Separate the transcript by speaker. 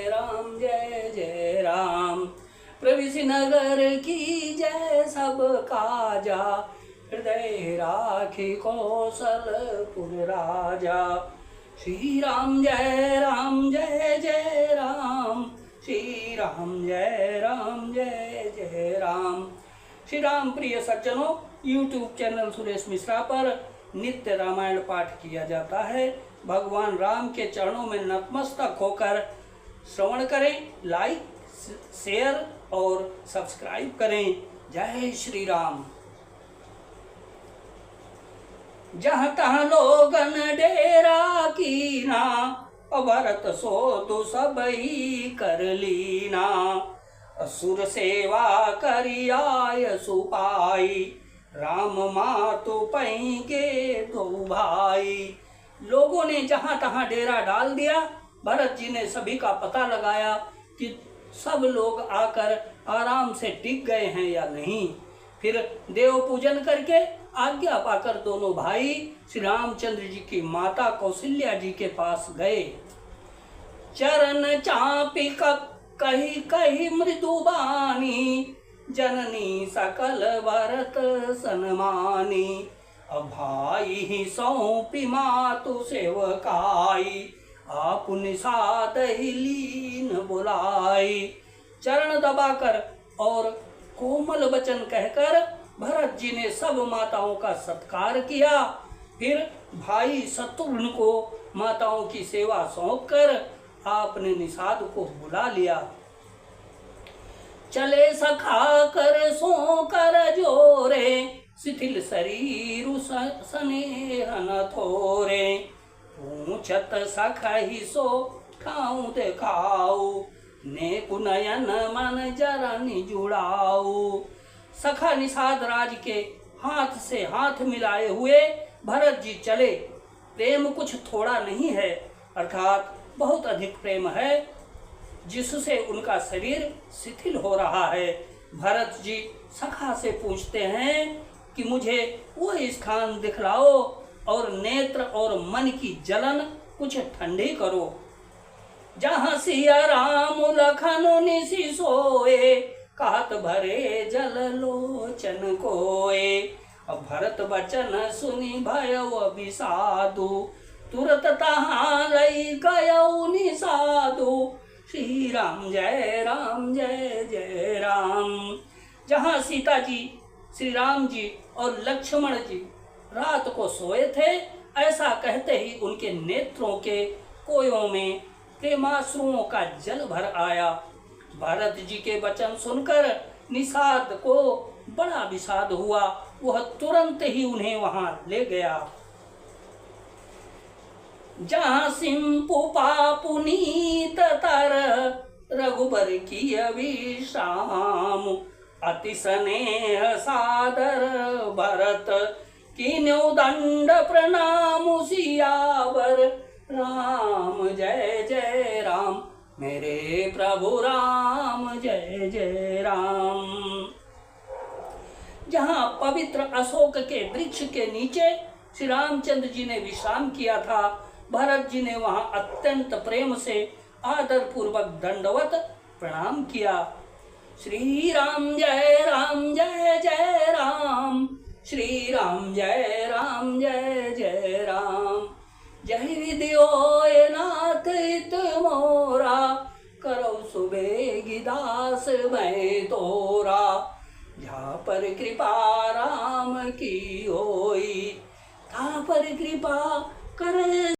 Speaker 1: जय जय राम। प्रविश नगर की जय सब काजा, हृदय राखी कौशलपुर राजा। श्री राम जय जय राम, श्री राम जय जय राम। श्री राम प्रिय सज्जनों, यूट्यूब चैनल सुरेश मिश्रा पर नित्य रामायण पाठ किया जाता है। भगवान राम के चरणों में नतमस्तक होकर श्रवण करें, लाइक शेयर और सब्सक्राइब करें। जय श्री राम। जहाँ तहाँ लोगन डेरा कीना, भरत सो तो सब ही कर लीना। असुर सेवा करी आय सुपाई, राम मातु पई के दो भाई। लोगों ने जहाँ तहाँ डेरा डाल दिया। भरत जी ने सभी का पता लगाया कि सब लोग आकर आराम से टिक गए हैं या नहीं। फिर देव पूजन करके आज्ञा पाकर दोनों भाई श्री रामचंद्र जी की माता कौशल्या जी के पास गए। चरण चापी कही कही मृदुबानी, जननी सकल भरत सन्मानी। अब भाई ही सौंपी मातु सेवकाई, आप निषाद ही लीन बुलाई। चरण दबाकर और कोमल वचन कहकर भरत जी ने सब माताओं का सत्कार किया। फिर भाई शत्रुघ्न को माताओं की सेवा सौंपकर आपने निषाद को बुला लिया। चले सखा कर सो कर जोरे, शिथिल शरीर स्नेह न थोरे। पूछत सखहि सो ठाऊ देखाऊ, नेकु नयन मन जरनि जुड़ाऊ। सखा निषाद राज के हाथ से हाथ मिलाए हुए भरत जी चले। प्रेम कुछ थोड़ा नहीं है, अर्थात बहुत अधिक प्रेम है, जिससे उनका शरीर शिथिल हो रहा है। भरत जी सखा से पूछते हैं कि मुझे वो स्थान दिखलाओ और नेत्र और मन की जलन कुछ ठंडी करो। जहाँ सिया राम लखन निसि सोए, कहत भरे जल लोचन कोए। अब भरत वचन सुनी भयउ विषादु, तुरत तहाँ लई गयउ निषादु। श्री राम जय जय राम। जहाँ सीता जी, श्री राम जी और लक्ष्मण जी रात को सोए थे, ऐसा कहते ही उनके नेत्रों के कोयों में प्रेमाश्रुओं का जल भर आया। भरत जी के वचन सुनकर निषाद को बड़ा विषाद हुआ। वह तुरंत ही उन्हें वहां ले गया। जहाँ सिंपु पापु नीत तर, रघुबर की विश्राम। अति स्नेह सादर भरत, कीन्यो दंड प्रणाम सियावर। राम जय राम, मेरे प्रभु राम जय जय राम। जहाँ पवित्र अशोक के वृक्ष के नीचे श्री रामचंद्र जी ने विश्राम किया था, भरत जी ने वहां अत्यंत प्रेम से आदर पूर्वक दंडवत प्रणाम किया। श्री राम जय जय राम, श्री राम जय जय राम। जय विद्योय नाथ हित मोरा, करो सुबेगी दास मैं तोरा। जहाँ पर कृपा राम की होई, था पर कृपा करे